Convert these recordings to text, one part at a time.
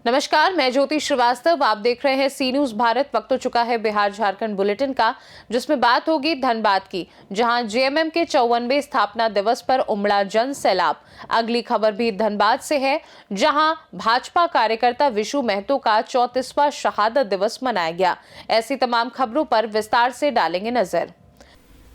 नमस्कार, मैं ज्योति श्रीवास्तव। आप देख रहे हैं सी न्यूज भारत। वक्त हो चुका है बिहार झारखंड बुलेटिन का, जिसमें बात होगी धनबाद की, जहां जेएमएम के 54वें स्थापना दिवस पर उमड़ा जन सैलाब। अगली खबर भी धनबाद से है, जहां भाजपा कार्यकर्ता विशु महतो का 34वां शहादत दिवस मनाया गया। ऐसी तमाम खबरों पर विस्तार से डालेंगे नजर।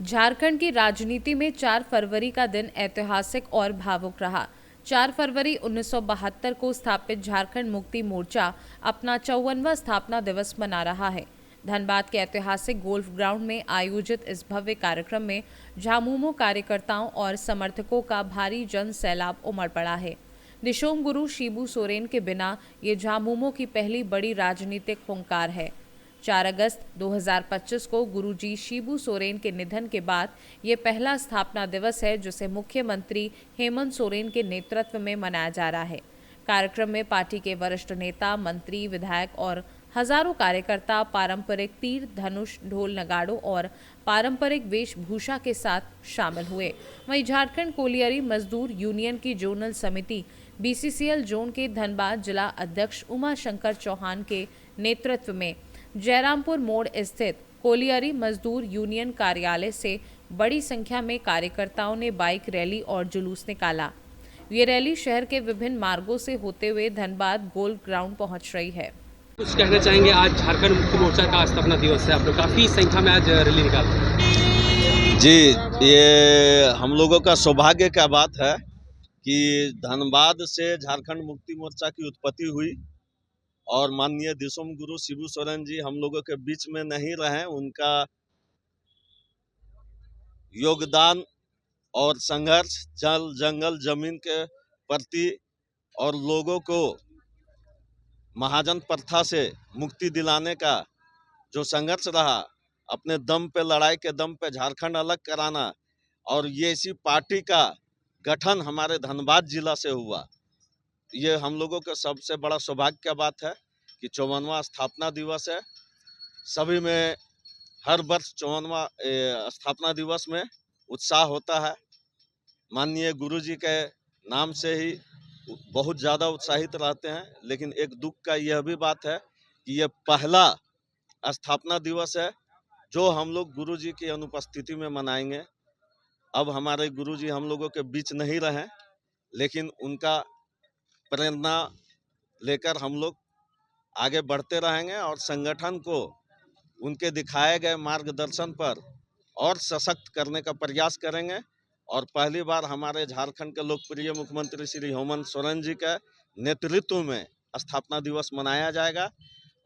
झारखंड की राजनीति में 4 फरवरी का दिन ऐतिहासिक और भावुक रहा। 4 फरवरी 1972 को स्थापित झारखंड मुक्ति मोर्चा अपना 54वां स्थापना दिवस मना रहा है। धनबाद के ऐतिहासिक गोल्फ ग्राउंड में आयोजित इस भव्य कार्यक्रम में झामुमो कार्यकर्ताओं और समर्थकों का भारी जन सैलाब उमड़ पड़ा है। निशोम गुरु शिबू सोरेन के बिना ये झामुमो की पहली बड़ी राजनीतिक हुंकार है। 4 अगस्त 2025 को गुरुजी शिबू सोरेन के निधन के बाद ये पहला स्थापना दिवस है, जिसे मुख्यमंत्री हेमंत सोरेन के नेतृत्व में मनाया जा रहा है। कार्यक्रम में पार्टी के वरिष्ठ नेता, मंत्री, विधायक और हजारों कार्यकर्ता पारंपरिक तीर धनुष, ढोल, नगाड़ों और पारंपरिक वेशभूषा के साथ शामिल हुए। वहीं झारखंड कोलियरी मजदूर यूनियन की जोनल समिति बीसीसीएल जोन के धनबाद जिला अध्यक्ष उमा शंकर चौहान के नेतृत्व में जयरामपुर मोड़ स्थित कोलियरी मजदूर यूनियन कार्यालय से बड़ी संख्या में कार्यकर्ताओं ने बाइक रैली और जुलूस निकाला। ये रैली शहर के विभिन्न मार्गों से होते हुए धनबाद गोल्फ ग्राउंड पहुंच रही है। कुछ कहना चाहेंगे? आज झारखंड मुक्ति मोर्चा का स्थापना दिवस है, आप लोग काफी संख्या में आज रैली निकालते हैं। जी, ये हम लोगों का सौभाग्य का बात है कि धनबाद से झारखंड मुक्ति मोर्चा की उत्पत्ति हुई और माननीय दिशोम गुरु शिबू सोरेन जी हम लोगों के बीच में नहीं रहे। उनका योगदान और संघर्ष जल, जंगल, जमीन के प्रति और लोगों को महाजन प्रथा से मुक्ति दिलाने का जो संघर्ष रहा, अपने दम पे, लड़ाई के दम पे झारखंड अलग कराना, और ये इसी पार्टी का गठन हमारे धनबाद जिला से हुआ। ये हम लोगों का सबसे बड़ा सौभाग्य का बात है कि 54वां स्थापना दिवस है। सभी में हर वर्ष 54वां स्थापना दिवस में उत्साह होता है। माननीय गुरुजी के नाम से ही बहुत ज़्यादा उत्साहित रहते हैं। लेकिन एक दुख का यह भी बात है कि यह पहला स्थापना दिवस है जो हम लोग गुरुजी की अनुपस्थिति में मनाएंगे। अब हमारे गुरुजी हम लोगों के बीच नहीं रहे, लेकिन उनका प्रेरणा लेकर हम लोग आगे बढ़ते रहेंगे और संगठन को उनके दिखाए गए मार्गदर्शन पर और सशक्त करने का प्रयास करेंगे। और पहली बार हमारे झारखंड के लोकप्रिय मुख्यमंत्री श्री हेमंत सोरेन जी के नेतृत्व में स्थापना दिवस मनाया जाएगा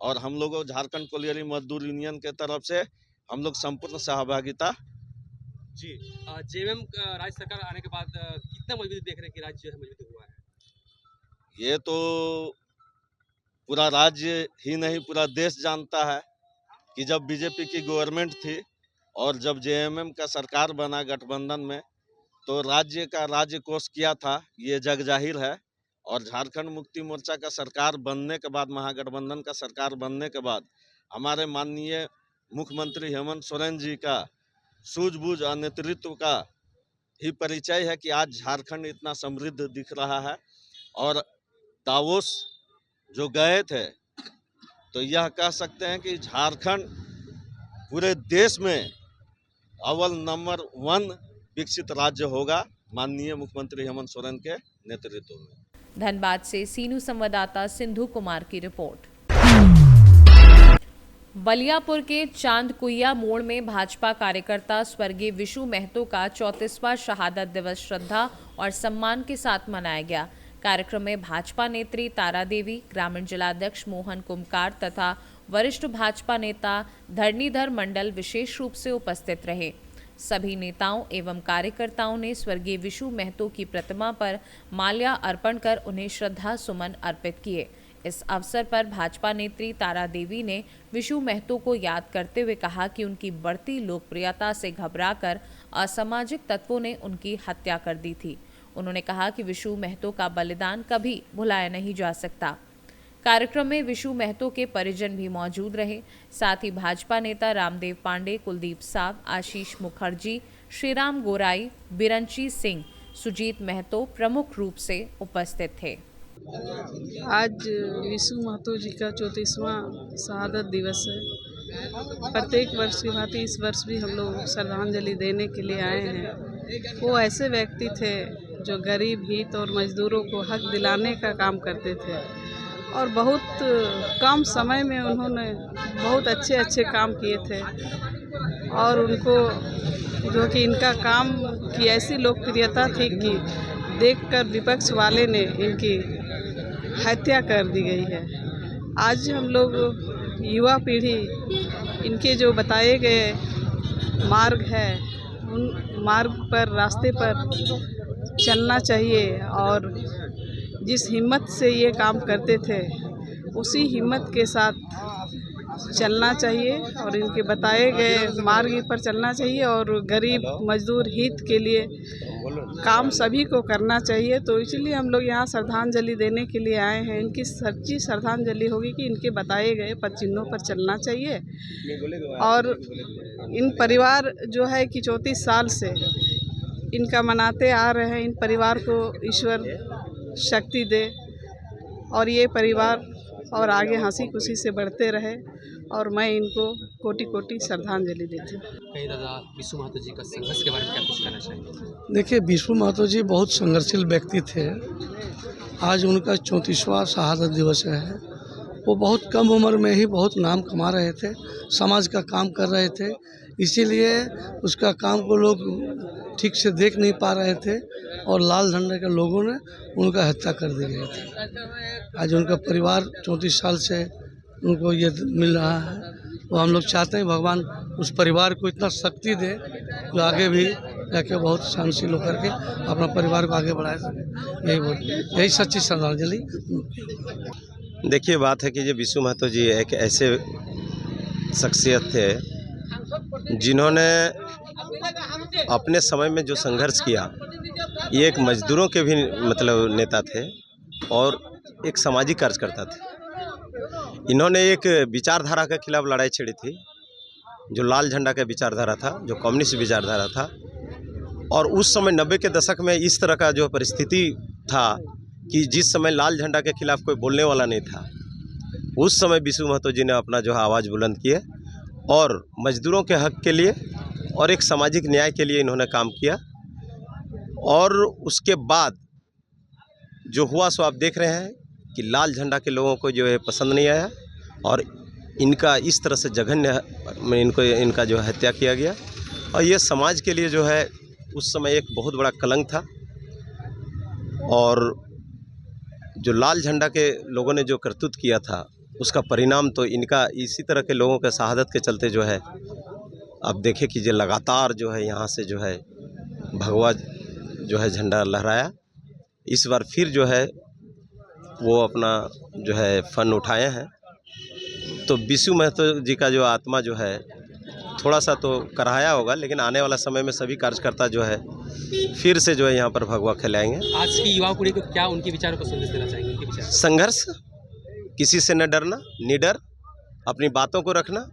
और हम लोगों झारखंड कोलियरी मजदूर यूनियन के तरफ से हम लोग संपूर्ण सहभागिता। जी, जेएमएम राज्य सरकार आने के बाद कितना मजबूती देख रहे हैं कि राज्य जो है मजबूत हुआ है? ये तो पूरा राज्य ही नहीं, पूरा देश जानता है कि जब बीजेपी की गवर्नमेंट थी और जब जेएमएम का सरकार बना गठबंधन में, तो राज्य का राज्य कोष किया था, ये जग जाहिर है। और झारखंड मुक्ति मोर्चा का सरकार बनने के बाद, महागठबंधन का सरकार बनने के बाद, हमारे माननीय मुख्यमंत्री हेमंत सोरेन जी का सूझबूझ और नेतृत्व का ही परिचय है कि आज झारखंड इतना समृद्ध दिख रहा है। और दावोस जो गए थे, तो यह कह सकते हैं कि झारखंड पूरे देश में अव्वल नंबर 1 विकसित राज्य होगा माननीय मुख्यमंत्री हेमंत सोरेन के नेतृत्व में। धनबाद से सीनू संवाददाता सिंधु कुमार की रिपोर्ट। बलियापुर के चांदकुइया मोड़ में भाजपा कार्यकर्ता स्वर्गीय विशु महतो का 34वां शहादत दिवस श्रद्धा और सम्मान के साथ मनाया गया। कार्यक्रम में भाजपा नेत्री तारा देवी, ग्रामीण जिलाध्यक्ष मोहन कुमकार तथा वरिष्ठ भाजपा नेता धरणीधर मंडल विशेष रूप से उपस्थित रहे। सभी नेताओं एवं कार्यकर्ताओं ने स्वर्गीय विशु महतो की प्रतिमा पर माल्या अर्पण कर उन्हें श्रद्धा सुमन अर्पित किए। इस अवसर पर भाजपा नेत्री तारा देवी ने विशु महतो को याद करते हुए कहा कि उनकी बढ़ती लोकप्रियता से घबराकर असामाजिक तत्वों ने उनकी हत्या कर दी थी। उन्होंने कहा कि विशु महतो का बलिदान कभी भुलाया नहीं जा सकता। कार्यक्रम में विशु महतो के परिजन भी मौजूद रहे। साथ ही भाजपा नेता रामदेव पांडे, कुलदीप साव, आशीष मुखर्जी, श्रीराम गोराई, बिरंची सिंह, सुजीत महतो प्रमुख रूप से उपस्थित थे। आज विशु महतो जी का 34वां शहादत दिवस है। प्रत्येक वर्ष की भांति इस वर्ष भी हम लोग श्रद्धांजलि देने के लिए आए हैं। वो ऐसे व्यक्ति थे जो गरीब, हित और मजदूरों को हक दिलाने का काम करते थे और बहुत कम समय में उन्होंने बहुत अच्छे अच्छे काम किए थे और उनको जो कि इनका काम की ऐसी लोकप्रियता थी कि देखकर विपक्ष वाले ने इनकी हत्या कर दी गई है। आज हम लोग युवा पीढ़ी इनके जो बताए गए मार्ग है उन मार्ग पर, रास्ते पर चलना चाहिए और जिस हिम्मत से ये काम करते थे उसी हिम्मत के साथ चलना चाहिए और इनके बताए गए मार्ग पर चलना चाहिए और गरीब मजदूर हित के लिए काम सभी को करना चाहिए। तो इसलिए हम लोग यहाँ श्रद्धांजलि देने के लिए आए हैं। इनकी सच्ची श्रद्धांजलि होगी कि इनके बताए गए पद चिन्हों पर चलना चाहिए और इन परिवार जो है कि 34 साल से इनका मनाते आ रहे हैं, इन परिवार को ईश्वर शक्ति दे और ये परिवार और आगे हंसी खुशी से बढ़ते रहे और मैं इनको कोटि कोटि श्रद्धांजलि देती हूँ। कहीं दादा विशु महतो जी का संघर्ष के बारे में क्या कुछ कहना चाहिए? देखिए, विशु महतो जी बहुत संघर्षशील व्यक्ति थे। आज उनका 34वां शहादत दिवस है। वो बहुत कम उम्र में ही बहुत नाम कमा रहे थे, समाज का काम कर रहे थे, इसीलिए उसका काम को लोग ठीक से देख नहीं पा रहे थे और लाल झंडे के लोगों ने उनका हत्या कर दी गई थी। आज उनका परिवार 34 साल से उनको ये मिल रहा है, तो हम लोग चाहते हैं भगवान उस परिवार को इतना शक्ति दे जो आगे भी जाके बहुत सहनशील होकर के अपना परिवार को आगे बढ़ा सके। यही सच्ची श्रद्धांजलि। देखिए, बात है कि ये विशु महतो जी एक ऐसे शख्सियत थे जिन्होंने अपने समय में जो संघर्ष किया, ये एक मजदूरों के भी मतलब नेता थे और एक सामाजिक कार्यकर्ता थे। इन्होंने एक विचारधारा के खिलाफ लड़ाई छेड़ी थी, जो लाल झंडा का विचारधारा था, जो कम्युनिस्ट विचारधारा था। और उस समय 90 के दशक में इस तरह का जो परिस्थिति था कि जिस समय लाल झंडा के खिलाफ कोई बोलने वाला नहीं था, उस समय विशु महतो जी ने अपना जो है आवाज़ बुलंद किए और मजदूरों के हक के लिए और एक सामाजिक न्याय के लिए इन्होंने काम किया। और उसके बाद जो हुआ सो आप देख रहे हैं कि लाल झंडा के लोगों को जो है पसंद नहीं आया और इनका इस तरह से जघन्य में इनका जो हत्या किया गया। और ये समाज के लिए जो है उस समय एक बहुत बड़ा कलंक था। और जो लाल झंडा के लोगों ने जो करतूत किया था, उसका परिणाम तो इनका इसी तरह के लोगों के शहादत के चलते जो है अब देखें कि जो लगातार जो है यहाँ से जो है भगवा जो है झंडा लहराया। इस बार फिर जो है वो अपना जो है फन उठाए हैं। तो विशु महतो जी का जो आत्मा जो है थोड़ा सा तो कराया होगा, लेकिन आने वाला समय में सभी कार्यकर्ता जो है फिर से जो है यहाँ पर भगवा खिलाएंगे। आज की युवा पीढ़ी को क्या उनके विचारों को संदेश देना चाहेंगे? उनके विचार संघर्ष, किसी से न डरना, निडर, अपनी बातों को रखना,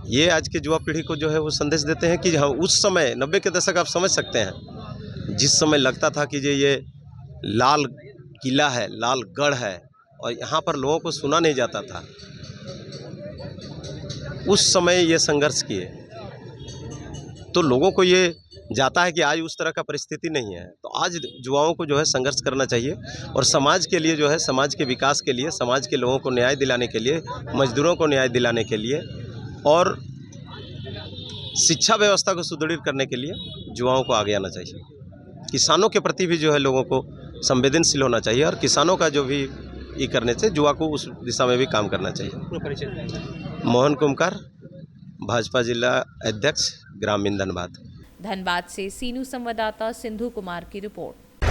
ये आज के युवा पीढ़ी को जो है वो संदेश देते हैं कि हाँ, उस समय 90 के दशक आप समझ सकते हैं, जिस समय लगता था कि ये लाल किला है, लाल गढ़ है और यहाँ पर लोगों को सुना नहीं जाता था, उस समय ये संघर्ष किए। तो लोगों को ये जाता है कि आज उस तरह का परिस्थिति नहीं है। तो आज युवाओं को जो है संघर्ष करना चाहिए और समाज के लिए जो है, समाज के विकास के लिए, समाज के लोगों को न्याय दिलाने के लिए, मजदूरों को न्याय दिलाने के लिए और शिक्षा व्यवस्था को सुदृढ़ करने के लिए युवाओं को आगे आना चाहिए। किसानों के प्रति भी जो है लोगों को संवेदनशील होना चाहिए और किसानों का जो भी ये करने से युवा को उस दिशा में भी काम करना चाहिए। मोहन कुमकार, भाजपा जिला अध्यक्ष, ग्राम धनबाद। धनबाद से सीनू संवाददाता सिंधु कुमार की रिपोर्ट।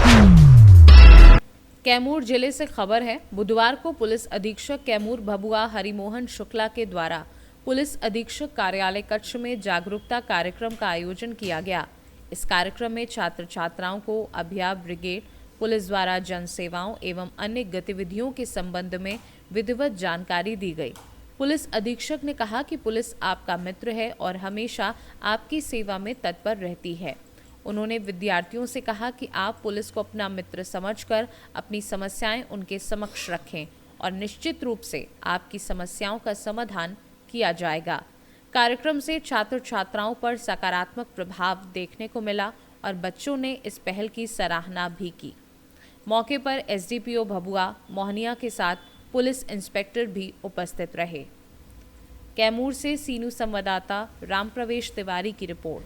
कैमूर जिले से खबर है, बुधवार को पुलिस अधीक्षक कैमूर भभुआ हरिमोहन शुक्ला के द्वारा पुलिस अधीक्षक कार्यालय कच्छ में जागरूकता कार्यक्रम का आयोजन किया गया। इस कार्यक्रम में छात्र छात्राओं को अभया ब्रिगेड, पुलिस द्वारा जन सेवाओं एवं अन्य गतिविधियों के संबंध में विधिवत जानकारी दी गई। पुलिस अधीक्षक ने कहा कि पुलिस आपका मित्र है और हमेशा आपकी सेवा में तत्पर रहती है। उन्होंने विद्यार्थियों से कहा कि आप पुलिस को अपना मित्र समझकर अपनी समस्याएं उनके समक्ष रखें और निश्चित रूप से आपकी समस्याओं का समाधान किया जाएगा। कार्यक्रम से छात्र छात्राओं पर सकारात्मक प्रभाव देखने को मिला और बच्चों ने इस पहल की सराहना भी की। मौके पर एसडीपीओ भभुआ मोहनिया के साथ पुलिस इंस्पेक्टर भी उपस्थित रहे। कैमूर से सीनू संवाददाता रामप्रवेश तिवारी की रिपोर्ट।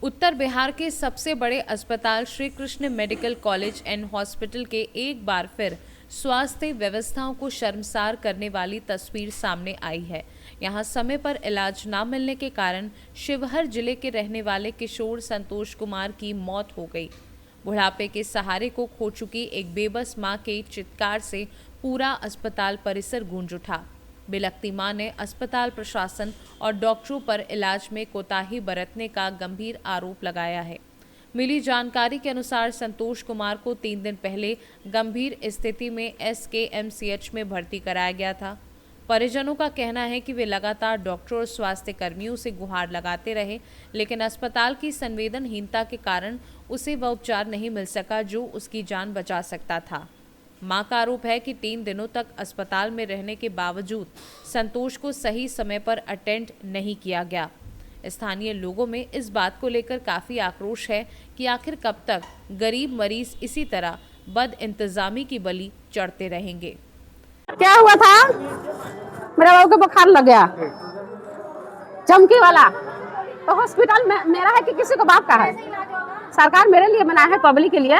उत्तर बिहार के सबसे बड़े अस्पताल Shri Krishna medical college and hospital के एक बार फिर स्वास्थ्य व्यवस्थाओं को शर्मसार करने वाली तस्वीर सामने आई है। यहां समय पर इलाज न मिलने के कारण शिवहर जिले के रहने वाले किशोर संतोष कुमार की मौत हो गई। बुढ़ापे के सहारे को खो चुकी एक बेबस मां के चित्कार से पूरा अस्पताल परिसर गूंज उठा। बिलखती मां ने अस्पताल प्रशासन और डॉक्टरों पर इलाज में कोताही बरतने का गंभीर आरोप लगाया है। मिली जानकारी के अनुसार संतोष कुमार को 3 दिन पहले गंभीर स्थिति में SKMCH में भर्ती कराया गया था। परिजनों का कहना है कि वे लगातार डॉक्टर और स्वास्थ्य कर्मियों से गुहार लगाते रहे, लेकिन अस्पताल की संवेदनहीनता के कारण उसे वह उपचार नहीं मिल सका जो उसकी जान बचा सकता था। मां का आरोप है कि 3 दिनों तक अस्पताल में रहने के बावजूद संतोष को सही समय पर अटेंड नहीं किया गया। स्थानीय लोगों में इस बात को लेकर काफी आक्रोश है कि आखिर कब तक गरीब मरीज इसी तरह बद इंतजामी की बलि चढ़ते रहेंगे। क्या हुआ था? मेरे बाबू को बुखार लग गया, चमकी वाला। तो हॉस्पिटल में मेरा है कि किसी को बाप का है? सरकार मेरे लिए बनाया है, पब्लिक के लिए।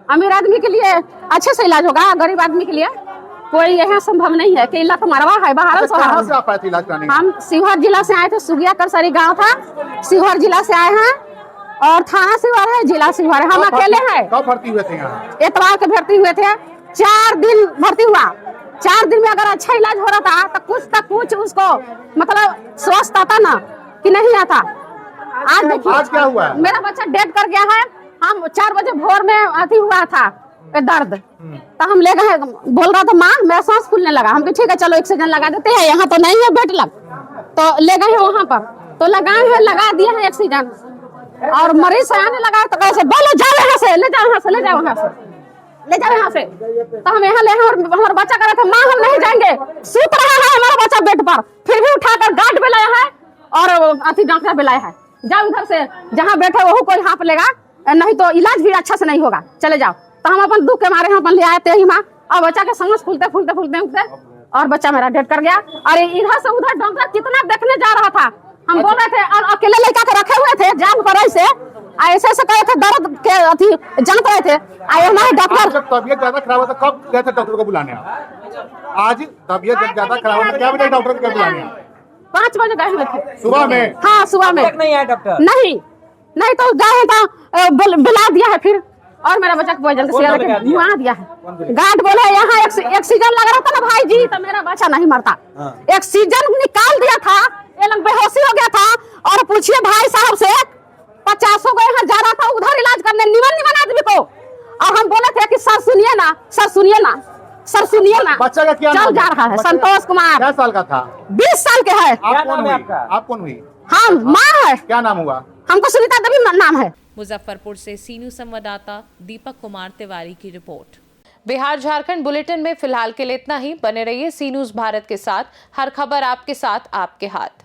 अमीर आदमी के लिए अच्छे से इलाज होगा, गरीब आदमी के लिए कोई यहाँ संभव नहीं है कि इलाज तो मरवा है बाहर। कहाँ से आप आए थे इलाज कराने? हम शिवहर जिला से आए थे, सुगिया करसरी गांव था, शिवहर जिला से आए हैं और थाना शिवहर है, जिला शिवहर है। हम अकेले हैं। कब भर्ती हुए थे यहाँ? एतवार के भर्ती हुए थे, 4 दिन भर्ती हुआ। 4 दिन में अगर अच्छा इलाज हो रहा था तो कुछ उसको मतलब स्वस्थ आता ना कि नहीं आता। आज देखिए आज क्या हुआ? मेरा बच्चा डेड कर गया है। हम 4 बजे भोर में अति हुआ था दर्द, तो हम ले गए, बोल रहा था माँ मेरा सांस फूलने लगा। हम ठीक है चलो ऑक्सीजन लगा देते हैं, यहाँ तो नहीं है बेड लग, तो ले गए वहाँ पर, तो लगाए हैं, लगा दिए हैं ऑक्सीजन। और मरीज आने लगा तो कैसे बोलो जाओ यहाँ से, ले जाओ यहाँ से, ले जाओ यहाँ से, ले जाओ यहाँ से। तो हम यहाँ ले और हमारा बच्चा कह रहा था माँ हम नहीं जाएंगे, सूत रहा है हमारा बच्चा बेड पर, फिर भी उठाकर गार्ड भी लाया है और अति डॉक्टर भी लाया है। जाओ उधर से, जहाँ बैठे वही कोई हाँप लेगा, नहीं तो इलाज भी अच्छा से नहीं होगा, चले जाओ। तो हम अपन दुख के मारे हम अपन ले आए थे ही माँ, और बच्चा के सांस फूलते फूलते फूलते फूलते और बच्चा मेरा डेड कर गया। और इधर से उधर डॉक्टर कितना देखने जा रहा था, हम बोल रहे थे, और अकेले लड़का के रखे हुए थे जान पर ऐसे ऐसे कहे थे, दर्द के अथी जानते रहे थे। आए हमारे डॉक्टर। जब तबीयत ज्यादा खराब हुआ था कब गए थे डॉक्टर को बुलाने? आज तबीयत जब ज्यादा खराब हुआ क्या बजे डॉक्टर को बुलाने? 5 बजे गए हुए थे सुबह में। हाँ सुबह में नहीं आया डॉक्टर? नहीं तो गए था, बुला दिया है फिर, और मेरा बच्चा को पॉइजन मुआ दिया है। गार्ड बोले यहाँ ऑक्सीजन लग रहा था ना भाई जी, तो मेरा बच्चा नहीं मरता। ऑक्सीजन निकाल दिया था, ये लोग बेहोशी हो गया था। और पूछिए भाई साहब से, 50 को यहाँ जा रहा था उधर इलाज करने निमन आदमी को। और हम बोले थे कि सर सुनिए ना, सर सुनिए ना, सर सुनिए ना। बच्चा का क्या चल जा रहा है संतोष कुमार। क्या साल का था? 20 साल के है। आप कौन हुई? हम माँ है। क्या नाम हुआ? हमको सुनीता देवी नाम है। मुजफ्फरपुर से सीनू संवाददाता दीपक कुमार तिवारी की रिपोर्ट। बिहार झारखंड बुलेटिन में फिलहाल के लिए इतना ही। बने रहिए सी न्यूज़ भारत के साथ, हर खबर आपके साथ, आपके हाथ।